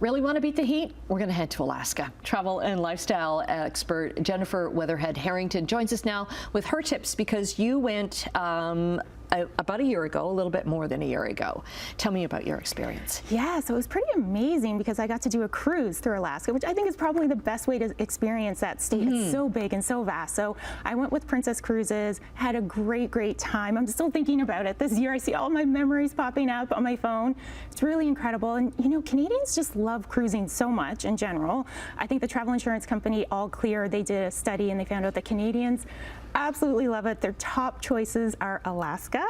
Really want to beat the heat? We're going to head to Alaska. Travel and lifestyle expert Jennifer Weatherhead Harrington joins us now with her tips, because you went about a year ago, a little bit more than a year ago. Tell me about your experience. Yeah, so it was pretty amazing because I got to do a cruise through Alaska, which I think is probably the best way to experience that state. It's so big and so vast. So I went with Princess Cruises, had a great time. I'm still thinking about it this year. I see all my memories popping up on my phone. It's really incredible. And you know, Canadians just love cruising so much in general. I think the travel insurance company All Clear, they did a study and they found out that Canadians absolutely love it. Their top choices are Alaska,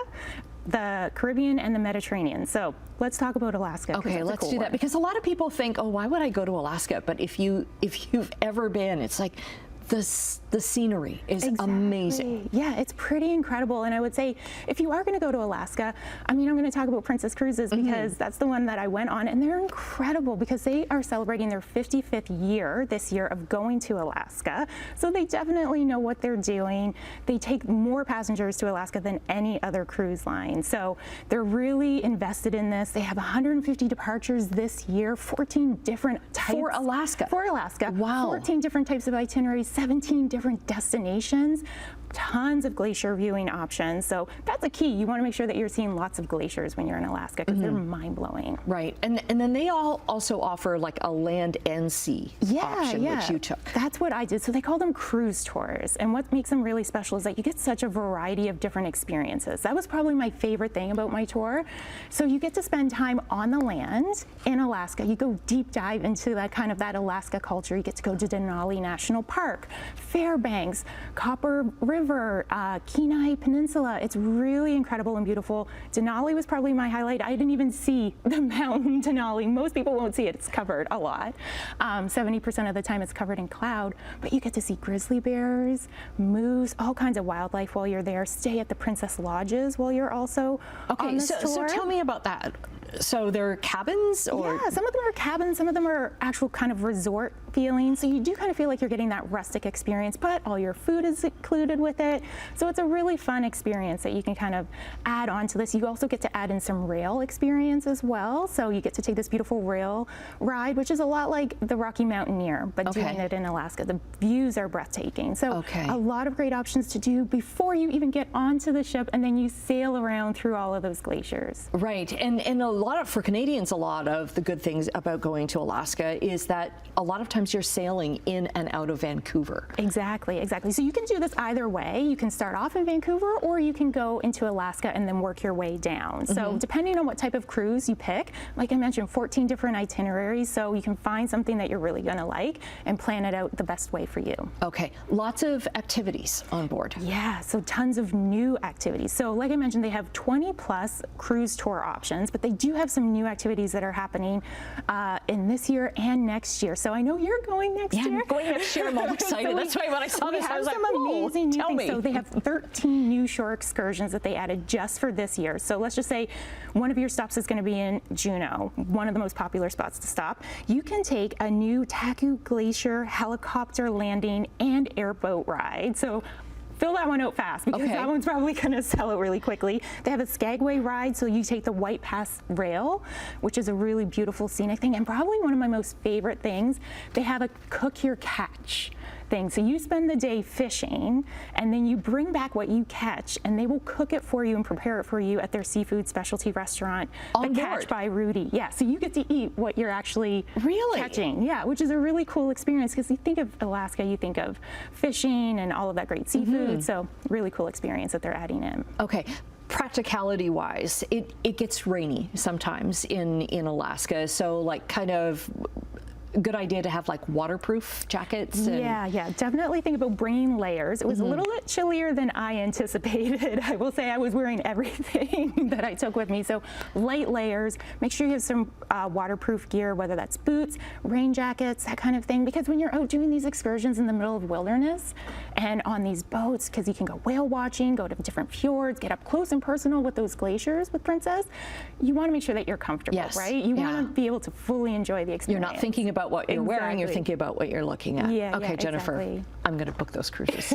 the Caribbean, and the Mediterranean. So let's talk about Alaska. Okay, let's do that, because a lot of people think, oh, why would I go to Alaska? But if you've ever been, it's like the scenery is amazing. Yeah, it's pretty incredible. And I would say, if you are going to go to Alaska, I mean, I'm going to talk about Princess Cruises because that's the one that I went on, and they're incredible because they are celebrating their 55th year this year of going to Alaska. So they definitely know what they're doing. They take more passengers to Alaska than any other cruise line. So they're really invested in this. They have 150 departures this year, 14 different types. For Alaska? For Alaska. Wow. 14 different types of itineraries, 17 different destinations, tons of glacier viewing options. So that's a key. You want to make sure that you're seeing lots of glaciers when you're in Alaska because they're mind-blowing. Right. And then they all also offer like a land and sea option, which you took. That's what I did. So they call them cruise tours. And what makes them really special is that you get such a variety of different experiences. That was probably my favorite thing about my tour. So you get to spend time on the land in Alaska. You go deep dive into that kind of that Alaska culture. You get to go to Denali National Park, Fairbanks, Copper River, Kenai Peninsula. It's really incredible and beautiful. Denali was probably my highlight. I didn't even see the mountain Denali. Most people won't see it. It's covered a lot. 70% of the time it's covered in cloud, but you get to see grizzly bears, moose, all kinds of wildlife while you're there. Stay at the Princess Lodges while you're also on this tour. So tell me about that. So they're cabins, or? Yeah, some of them are cabins, some of them are actual kind of resort feeling. So you do kind of feel like you're getting that rustic experience, but all your food is included with it. So it's a really fun experience that you can kind of add on to this. You also get to add in some rail experience as well. So you get to take this beautiful rail ride, which is a lot like the Rocky Mountaineer, but doing it in Alaska. The views are breathtaking. So a lot of great options to do before you even get onto the ship, and then you sail around through all of those glaciers. Right, and for Canadians, a lot of the good things about going to Alaska is that a lot of times you're sailing in and out of Vancouver. Exactly. So you can do this either way. You can start off in Vancouver, or you can go into Alaska and then work your way down. So depending on what type of cruise you pick, like I mentioned, 14 different itineraries, so you can find something that you're really going to like and plan it out the best way for you. Okay, lots of activities on board. Yeah, so tons of new activities. So like I mentioned, they have 20 plus cruise tour options, but they do have some new activities that are happening in this year and next year. So I know you're going next year. I'm going next year. I'm all excited. That's why when I saw this, I was like, whoa, amazing new things. me. So they have 13 new shore excursions that they added just for this year. So let's just say one of your stops is going to be in Juneau, one of the most popular spots to stop. You can take a new Taku Glacier helicopter landing and airboat ride. So fill that one out fast, because that one's probably going to sell out really quickly. They have a Skagway ride, so you take the White Pass Rail, which is a really beautiful scenic thing, and probably one of my most favorite things, they have a cook your catch thing. So you spend the day fishing, and then you bring back what you catch, and they will cook it for you and prepare it for you at their seafood specialty restaurant, The Catch by Rudy. Yeah, so you get to eat what you're actually catching. Yeah, which is a really cool experience, because you think of Alaska, you think of fishing and all of that great seafood. So really cool experience that they're adding in. Okay. Practicality wise, it gets rainy sometimes in Alaska, so like kind of good idea to have like waterproof jackets. Yeah, definitely think about bringing layers. It was a little bit chillier than I anticipated. I will say I was wearing everything that I took with me. So light layers, make sure you have some waterproof gear, whether that's boots, rain jackets, that kind of thing. Because when you're out doing these excursions in the middle of wilderness and on these boats, because you can go whale watching, go to different fjords, get up close and personal with those glaciers with Princess, you want to make sure that you're comfortable, right? You want to be able to fully enjoy the experience. You're not thinking about what you're wearing, you're thinking about what you're looking at. Okay, Jennifer, I'm going to book those cruises,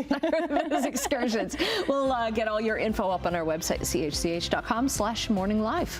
those excursions. We'll get all your info up on our website, chch.com/morninglive.